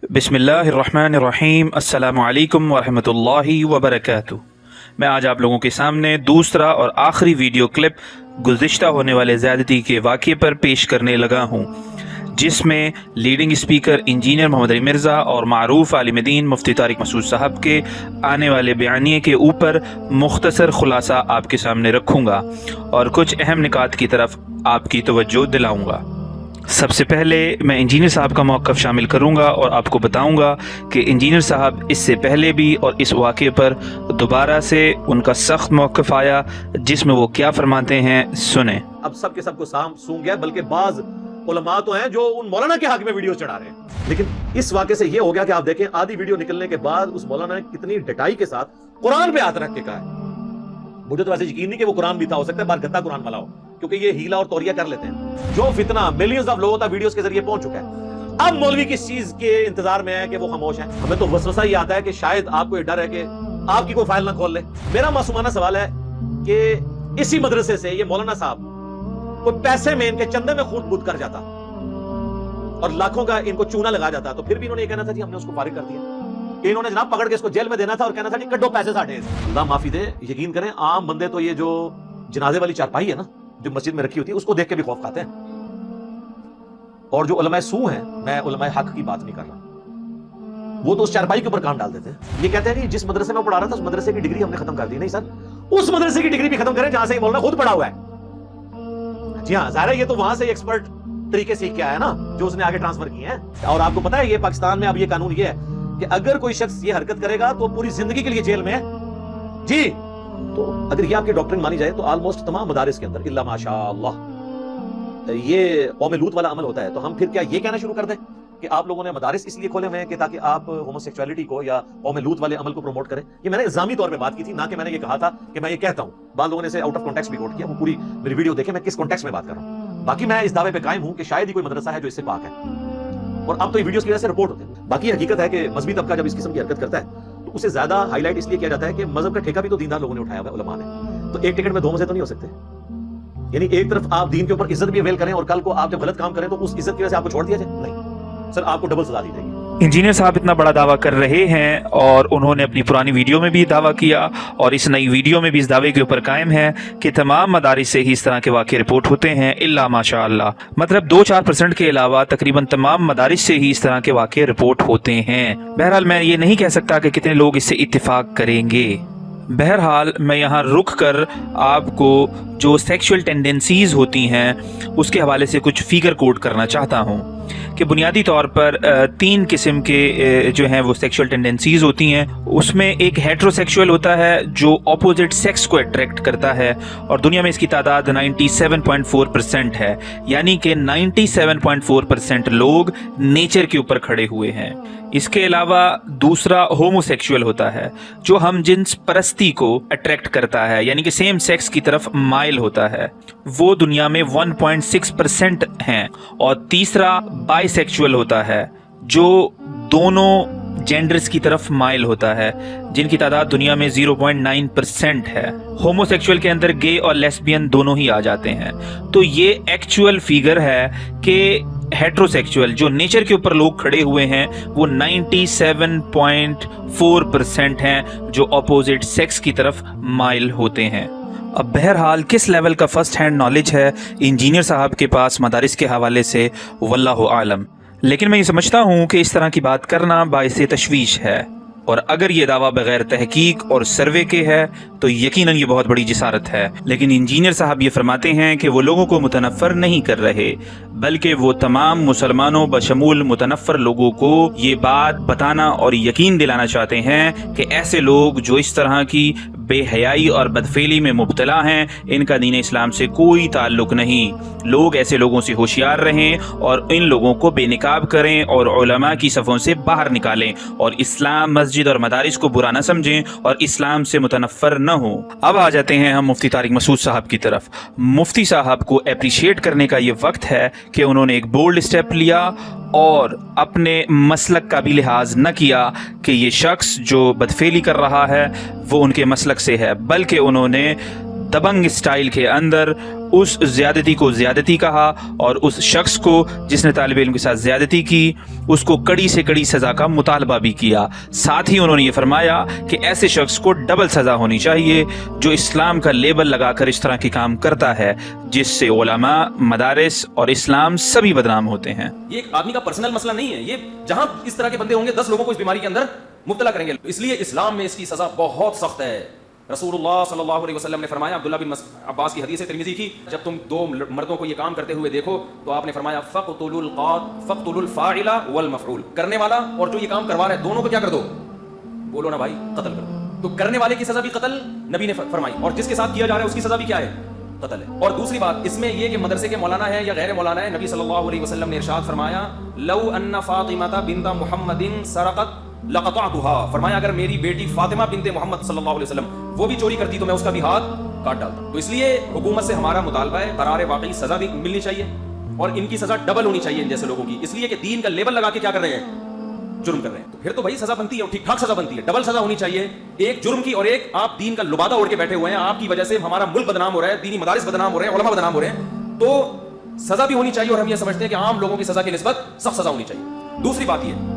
बिस्मिल्लाहिर्रहमानिर्रहीम। अस्सलामु अलैकुम वरहमतुल्लाहि वबरकातुहू। मैं आज आप लोगों के सामने दूसरा और आखिरी वीडियो क्लिप गुज़िश्ता होने वाले ज़्यादती के वाक़े पर पेश करने लगा हूँ, जिसमें leading speaker engineer Mohammad Ali Mirza और मारूफ आलिम दीन मुफ्ती तारिक मसूद साहब के आने वाले बयानिए के ऊपर मुख्तसर खुलासा आपके सामने रखूँगा और कुछ अहम निकात की तरफ आपकी तवज्जो दिलाऊँगा। सबसे पहले मैं इंजीनियर साहब का मौक़िफ़ शामिल करूंगा और आपको बताऊंगा कि इंजीनियर साहब इससे पहले भी और इस वाक़े पर दोबारा से उनका सख्त मौक़िफ़ आया, जिसमें वो क्या फरमाते हैं, सुने। अब सब के सबको सूंघ गया, बल्कि बाज उलमा तो हैं जो उन मौलाना के हक में वीडियो चढ़ा रहे हैं। लेकिन इस वाक़े से ये हो गया कि आप देखें, आधी वीडियो निकलने के बाद उस मौलाना ने कितनी डटाई के साथ कुरान पे हाथ रख के कहा है। मुझे तो वैसे यकीन नहीं कि वो कुरान भी था, हो सकता है बारगत्ता कुरान वाला हो, क्योंकि ये हीला और तौरिया कर लेते हैं। जो फितना मिलियंस ऑफ लोगों तक वीडियोस के जरिए पहुंच चुका है, अब मौलवी किस चीज के इंतजार में है कि वो खामोश है। हमें तो वसवसा ही आता है कि शायद आपको ये डर है कि आपकी कोई फाइल ना खोल ले। मेरा मासूमाना सवाल है कि इसी मदरसे से ये मौलाना साहब कोई पैसे में, इनके चंदे में खूद बूद कर जाता और लाखों का इनको चूना लगा जाता, तो फिर भी इन्होंने ये कहना था जी हमने उसको फारिग कर दिया। इन्होंने जनाब पकड़ के इसको जेल में देना था और कहना था जी कड्डो पैसे साढ़े। अल्लाह माफी दे, यकीन करें आम बंदे तो ये जो जनाजे वाली चारपाई है ना, जो मस्जिद में रखी होती है, उसको देख के भी खौफ खाते हैं। और जो उलमाए सू हैं, मैं उलमाए हक की बात नहीं कर रहा, वो तो उस चारपाई के ऊपर काम डाल देते हैं। ये कहते हैं कि जिस मदरसे में पढ़ा रहा था उस मदरसे की डिग्री हमने खत्म कर दी। नहीं सर, उस मदरसे की डिग्री भी खत्म करें जहां से मौलाना खुद पढ़ा हुआ है। जी हाँ, ज़ाहिर है ये तो वहां से एक्सपर्ट तरीके सीख के आया ना, जो उसने आगे ट्रांसफर किए हैं। और आपको पता है ये पाकिस्तान में अब ये कानून ये है कि अगर कोई शख्स ये हरकत करेगा तो पूरी जिंदगी के लिए जेल में है जी। तो अगर ये आपकी डॉक्ट्रिन मानी जाए तो ऑलमोस्ट तमाम मदारिस के अंदर इल्ला माशाअल्लाह ये कौम लूत वाला अमल होता है। तो हम फिर क्या ये कहना शुरू कर दें कि आप लोगों ने मदारिस इसलिए खोले हुए हैं कि ताकि आप होमोसेक्सुअलिटी को या कौम लूत वाले अमल को प्रमोट करें? ये मैंने इल्जामी तौर पे बात की थी, ना कि मैंने ये कहा था कि मैं ये कहता हूं। बाद लोगों ने इसे आउट ऑफ कॉन्टेक्स्ट भी कोट किया। वो पूरी मेरी वीडियो देखें मैं किस कॉन्टेक्स्ट में बात कर रहा हूं। बाकी मैं इस दावे पे कायम हूं कि शायद ही कोई मदरसा है जो इससे पाक है, और अब तो ये वीडियोस की वजह से रिपोर्ट होते हैं। बाकी हकीकत है कि मजहबी तबका जब इस किस्म की हरकत करता है तो उसे ज्यादा हाईलाइट इसलिए किया जाता है कि मजहब का ठेका भी तो दीनदार लोगों ने उठाया हुआ है, उलमा ने। तो एक टिकट में दो मजे तो नहीं हो सकते। यानी एक तरफ आप दीन के ऊपर इज्जत भी अवेल करें और कल को आप जब गलत काम करें तो उस इज्जत की वजह से आपको छोड़ दिया जाए, नहीं सर, आपको डबल सजा दी जाएगी। इंजीनियर साहब इतना बड़ा दावा कर रहे हैं और उन्होंने अपनी पुरानी वीडियो में भी दावा किया और इस नई वीडियो में भी इस दावे के ऊपर कायम है कि तमाम मदारिस से ही इस तरह के वाक़े रिपोर्ट होते हैं, इल्ला माशाअल्लाह। मतलब 2-4% के अलावा तकरीबन तमाम मदारिस से ही इस तरह के वाक़े रिपोर्ट होते हैं। बहरहाल मैं ये नहीं कह सकता कि कितने लोग इससे इत्तिफाक करेंगे। बहरहाल मैं यहाँ रुक कर आपको जो सेक्सुअल टेंडेंसीज होती हैं उसके हवाले से कुछ फिगर कोट करना चाहता हूँ कि बुनियादी तौर पर 3 किस्म के जो हैं वो सेक्सुअल टेंडेंसीज होती हैं। उसमें एक हेट्रोसेक्सुअल होता है जो अपोजिट सेक्स को अट्रैक्ट करता है और दुनिया में इसकी तादाद 97.4% है, यानी कि 97.4% लोग नेचर के ऊपर खड़े हुए हैं। इसके अलावा दूसरा होमोसेक्सुअल होता है जो हम जिन्स परस्ती को अट्रैक्ट करता है, यानी कि सेम सेक्स की तरफ माइल होता है, वो दुनिया में 1.6% हैं। और तीसरा बाइसेक्सुअल होता है जो दोनों जेंडर्स की तरफ माइल होता है, जिनकी तादाद दुनिया में 0.9% है। होमोसेक्सुअल के अंदर गे और लेस्बियन दोनों ही आ जाते हैं। तो ये एक्चुअल फिगर है कि हेट्रोसेक्सुअल जो नेचर के ऊपर लोग खड़े हुए हैं वो 97.4% हैं जो अपोजिट सेक्स की तरफ माइल होते हैं। अब बहरहाल किस लेवल का फर्स्ट हैंड नॉलेज है इंजीनियर साहब के पास मदारिस के हवाले से, वल्लाहु आलम। लेकिन मैं ये समझता हूँ कि इस तरह की बात करना बाइसे तशवीश है, और अगर ये दावा बगैर तहकीक और सर्वे के है तो यकीनन ये बहुत बड़ी जिसारत है। लेकिन इंजीनियर साहब ये फरमाते हैं कि वो लोगों को मुतनफ़र नहीं कर रहे, बल्कि वो तमाम मुसलमानों बशमूल मुतनफ़र लोगों को ये बात बताना और यकीन दिलाना चाहते हैं कि ऐसे लोग जो इस तरह की बेहयाई और बदफेली में मुब्तला हैं, इनका दीन इस्लाम से कोई ताल्लुक नहीं। लोग ऐसे लोगों से होशियार रहें और इन लोगों को बेनिकाब करें और उलमा की सफ़ों से बाहर निकालें और इस्लाम, मस्जिद और मदारिस को बुरा न समझें और इस्लाम से मुतनफ़र न हो। अब आ जाते हैं हम मुफ्ती तारिक मसूद साहब की तरफ। मुफ्ती साहब को अप्रिशिएट करने का ये वक्त है कि उन्होंने एक बोल्ड स्टेप लिया और अपने मसलक का भी लिहाज न किया कि ये शख्स जो बदफेली कर रहा है वो उनके मसलक से है, बल्कि उन्होंने दबंग स्टाइल के अंदर उस ज्यादती को ज्यादती कहा और उस शख्स को जिसने तालिब इल्म के साथ ज्यादती की उसको कड़ी से कड़ी सज़ा का मुतालबा भी किया। साथ ही उन्होंने ये फरमाया कि ऐसे शख्स को डबल सज़ा होनी चाहिए जो इस्लाम का लेबल लगाकर इस तरह के काम करता है, जिससे उलमा, मदारिस और इस्लाम सभी बदनाम होते हैं। ये एक आदमी का पर्सनल मसला नहीं है, ये जहां इस तरह के बंदे होंगे 10 लोगों को इस बीमारी के अंदर मुब्तला करेंगे। इसलिए इस्लाम में इसकी सजा बहुत सख्त है। रसूलुल्लाह सल्लल्लाहु अलैहि वसल्लम ने फरमाया, अब्दुल्लाह बिन अब्बास की हदीस है तिरमिज़ी की, जब तुम दो मर्दों को ये काम करते हुए देखो तो आपने फरमाया फ़क़्तुलुल फ़ाइला वल मफ़ऊल, करने वाला और जो ये काम करवा रहा है दोनों को क्या कर दो? बोलो ना भाई, कत्ल कर दो। तो करने वाले की सजा भी कत्ल नबी ने फरमाई, और जिसके साथ किया जा रहा है उसकी सजा भी क्या है? कत्ल है। और दूसरी बात इसमें ये कि मदरसे के मौलाना है या गैर मौलाना है, नबी सल्लल्लाहु अलैहि वसल्लम ने इरशाद फरमाया, लौ अन्न फ़ातिमा बिन्त मुहम्मदिन सरक़त लक़तअतुहा, फरमाया अगर मेरी बेटी फातिमा बिन्ते मोहम्मद सल्लल्लाहु अलैहि वसल्लम वो भी चोरी करती तो मैं उसका भी हाथ काट डालता। तो इसलिए हुकूमत से हमारा मुतालबा है करार वाकई सजा भी मिलनी चाहिए और इनकी सजा डबल होनी चाहिए इन जैसे लोगों की, इसलिए कि दीन का लेबल लगा के क्या कर रहे हैं? जुर्म कर रहे हैं। तो फिर तो भाई सजा बनती है, ठीक ठाक सजा बनती है, डबल सजा होनी चाहिए, एक जुर्म की और एक आप दीन का लुबादा ओढ़ के बैठे हुए हैं, आपकी वजह से हमारा मुल्क बदनाम हो रहा है, दीनी मदारिस बदनाम हो रहे हैं, उलमा बदनाम हो रहे हैं, तो सजा भी होनी चाहिए। और हम ये समझते हैं कि आम लोगों की सजा की निस्बत सख्त सजा होनी चाहिए। दूसरी बात यह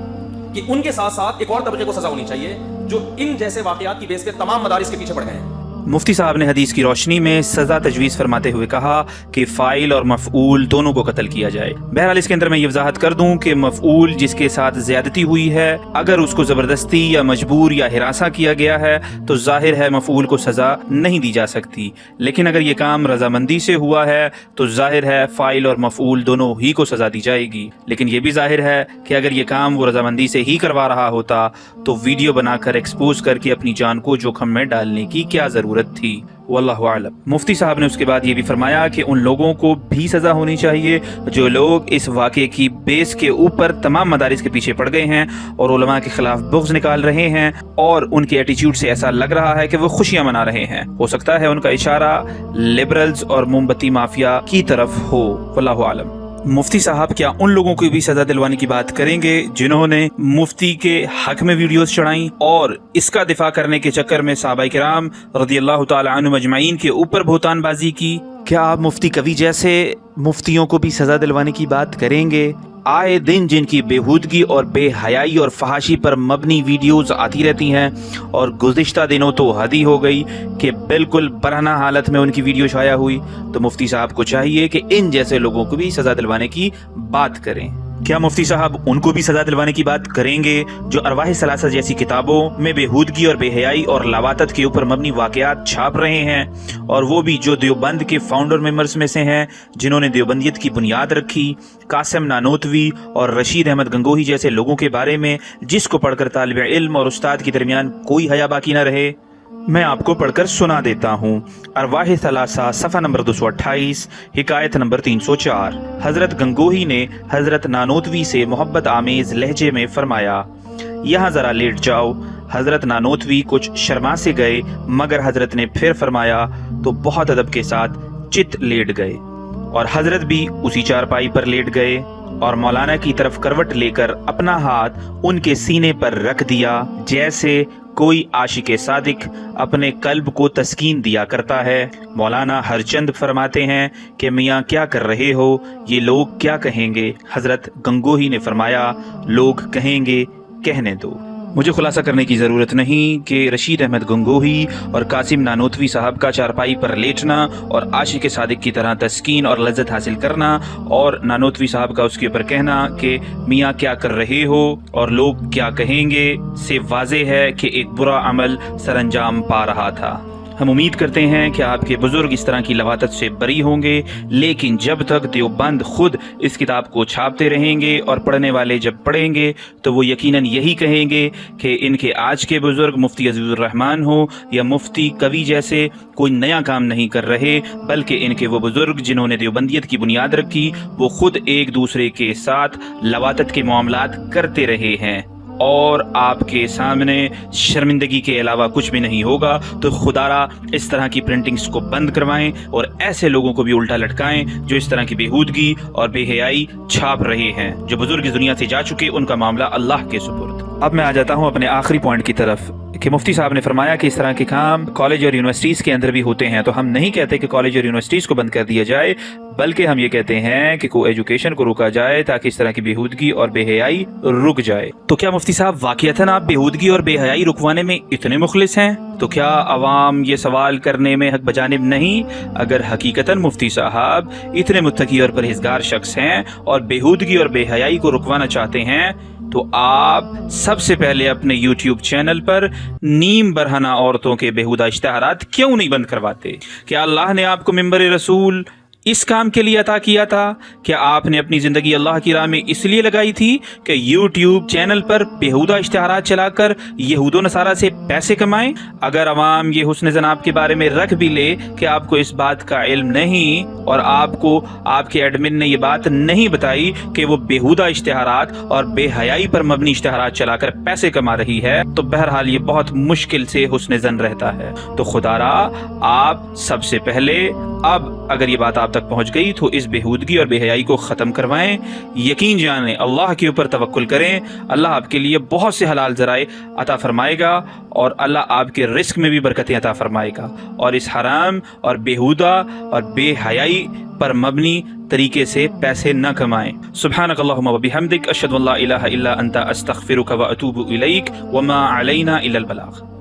कि उनके साथ साथ एक और तबके को सजा होनी चाहिए जो इन जैसे वाकयात की बेस पे तमाम मदारिस के पीछे पड़ गए हैं। मुफ्ती साहब ने हदीस की रोशनी में सज़ा तजवीज़ फरमाते हुए कहा कि फ़ाइल और मफ़ऊल दोनों को कत्ल किया जाए। बहरहाल इसके अंदर मैं ये वजाहत कर दूं कि मफ़ऊल जिसके साथ ज़्यादती हुई है, अगर उसको ज़बरदस्ती या मजबूर या हिरासा किया गया है तो ज़ाहिर है मफ़ऊल को सज़ा नहीं दी जा सकती, लेकिन अगर ये काम रजामंदी से हुआ है तो ज़ाहिर है फ़ाइल और मफ़ऊल दोनों ही को सज़ा दी जाएगी। लेकिन ये भी ज़ाहिर है कि अगर ये काम वो रजामंदी से ही करवा रहा होता तो वीडियो बनाकर एक्सपोज करके अपनी जान को जोखम में डालने की क्या ज़रूरत थी। वल्लाहु आलम। मुफ्ती साहब ने उसके बाद ये भी फरमाया कि उन लोगों को भी सजा होनी चाहिए जो लोग इस वाक़े की बेस के ऊपर तमाम मदारिस के पीछे पड़ गए हैं और उलमा के खिलाफ बुग़्ज़ निकाल रहे हैं और उनके एटीट्यूड से ऐसा लग रहा है कि वो खुशियां मना रहे हैं। हो सकता है उनका इशारा लिबरल्स और मोमबत्ती माफिया की तरफ हो। वल्लाहु आलम। मुफ्ती साहब क्या उन लोगों को भी सजा दिलवाने की बात करेंगे जिन्होंने मुफ्ती के हक में वीडियोस चढ़ाई और इसका दिफा करने के चक्कर में सहाबाए किराम रज़ियल्लाहु ताला अन्हुम अजमईन के ऊपर बहुतानबाजी की? क्या आप मुफ्ती कवि जैसे मुफ्तियों को भी सजा दिलवाने की बात करेंगे? आए दिन जिनकी बेहूदगी और बेहयाई और फहाशी पर मबनी वीडियोस आती रहती हैं और गुज़िश्ता दिनों तो हद ही हो गई कि बिल्कुल बरहना हालत में उनकी वीडियो शाया हुई, तो मुफ्ती साहब को चाहिए कि इन जैसे लोगों को भी सज़ा दिलवाने की बात करें। क्या मुफ्ती साहब उनको भी सजा दिलवाने की बात करेंगे जो अरवाह सलासा जैसी किताबों में बेहूदगी और बेहयाई और लवातत के ऊपर मबनी वाक़यात छाप रहे हैं, और वो भी जो देवबंद के फाउंडर मेंबर्स में से हैं जिन्होंने देवबंदियत की बुनियाद रखी, कासिम नानोतवी और रशीद अहमद गंगोही जैसे लोगों के बारे में जिसको पढ़कर तालिब इल्म और उस्ताद के दरमियान कोई हया बाकी न रहे? मैं आपको पढ़कर सुना देता हूँ। अरवाह सलासा सफ़ा नंबर 228, हिकायत नंबर 304। हज़रत गंगोही ने हज़रत नानोतवी से मोहब्बत आमेज़ लहजे में फरमाया, यहाँ ज़रा लेट जाओ। हज़रत नानोतवी कुछ शर्मा से गए, मगर हज़रत ने फिर फरमाया तो बहुत अदब के साथ चित लेट गए, और हज़रत भी उसी चारपाई पर लेट गए और मौलाना की तरफ करवट लेकर अपना हाथ उनके सीने पर रख दिया, जैसे कोई आशिके सादिक अपने कल्ब को तस्कीन दिया करता है। मौलाना हरचंद फरमाते हैं कि मियाँ क्या कर रहे हो, ये लोग क्या कहेंगे? हजरत गंगोही ने फरमाया, लोग कहेंगे कहने दो। मुझे खुलासा करने की ज़रूरत नहीं कि रशीद अहमद गंगोही और कासिम नानोतवी साहब का चारपाई पर लेटना और आशिक सादिक की तरह तस्कीन और लज्जत हासिल करना और नानोतवी साहब का उसके ऊपर कहना कि मियाँ क्या कर रहे हो और लोग क्या कहेंगे से वाज़े है कि एक बुरा अमल सरअंजाम पा रहा था। हम उम्मीद करते हैं कि आपके बुजुर्ग इस तरह की लवातत से बरी होंगे, लेकिन जब तक देवबंद खुद इस किताब को छापते रहेंगे और पढ़ने वाले जब पढ़ेंगे तो वो यकीनन यही कहेंगे कि इनके आज के बुजुर्ग मुफ्ती अजीजुर रहमान हो या मुफ्ती कवि जैसे कोई नया काम नहीं कर रहे, बल्कि इनके वो बुजुर्ग जिन्होंने देवबंदियत की बुनियाद रखी वो खुद एक दूसरे के साथ लवातत के मामलात करते रहे हैं और आपके सामने शर्मिंदगी के अलावा कुछ भी नहीं होगा। तो खुदारा इस तरह की प्रिंटिंग्स को बंद करवाएं और ऐसे लोगों को भी उल्टा लटकाएं जो इस तरह की बेहूदगी और बेहयाई छाप रहे हैं। जो बुजुर्ग इस दुनिया से जा चुके उनका मामला अल्लाह के सुपुर्द। अब मैं आ जाता हूँ अपने आखिरी पॉइंट की तरफ कि मुफ्ती साहब ने फरमाया कि इस तरह के काम कॉलेज और यूनिवर्सिटीज़ के अंदर भी होते हैं। तो हम नहीं कहते कि कॉलेज और यूनिवर्सिटीज़ को बंद कर दिया जाए, बल्कि हम ये कहते हैं कि को एजुकेशन को रोका जाए ताकि इस तरह की बेहूदगी और बेहयाई रुक जाए। तो क्या मुफ्ती साहब वाकईतन आप बेहूदगी और बेहयाई रुकवाने में इतने मुखलिस हैं? तो क्या अवाम ये सवाल करने में हक बजानिब नहीं? अगर हकीकतन मुफ्ती साहब इतने मुत्तकी और परहेजगार शख्स हैं और बेहूदगी और बेहयाई को रुकवाना चाहते हैं, तो आप सबसे पहले अपने YouTube चैनल पर नीम बरहना औरतों के बेहुदा इश्तिहारात क्यों नहीं बंद करवाते? क्या अल्लाह ने आपको मिंबर रसूल इस काम के लिए अता किया था? क्या आपने अपनी ज़िंदगी अल्लाह की राह में इसलिए लगाई थी कि YouTube चैनल पर बेहुदा इश्तिहारात चलाकर यहूदो नसारा से पैसे कमाएं? अगर अवाम ये हुस्न ज़न आपके बारे में रख भी ले कि आपको इस बात का इल्म नहीं और आपको आपके एडमिन ने ये बात नहीं बताई कि वो बेहुदा इश्तिहारात और बेहयाई पर मबनी इश्तिहारात चलाकर पैसे कमा रही है, तो बहरहाल ये बहुत मुश्किल से हुस्न ज़न रहता है। तो खुदारा आप सबसे पहले अब अगर ये बात आप तक पहुंच गई तो इस बेहूदगी और बेहयाई को ख़त्म करवाएं। यकीन जानें, अल्लाह के ऊपर तवक्कुल करें, अल्लाह आपके लिए बहुत से हलाल ज़राए अता फरमाएगा और अल्लाह आपके रिस्क में भी बरकतें अता फरमाएगा। और इस हराम और बेहुदा और बेहयाई पर मबनी तरीके से पैसे न कमाएं। सुब्हानकल्लाहुम्मा व बिहम्दिक अशहदु अन ला इलाहा इल्ला अंता अस्तगफिरुका व अतूबु इलैक व मा अलैना इल्लल बलाग।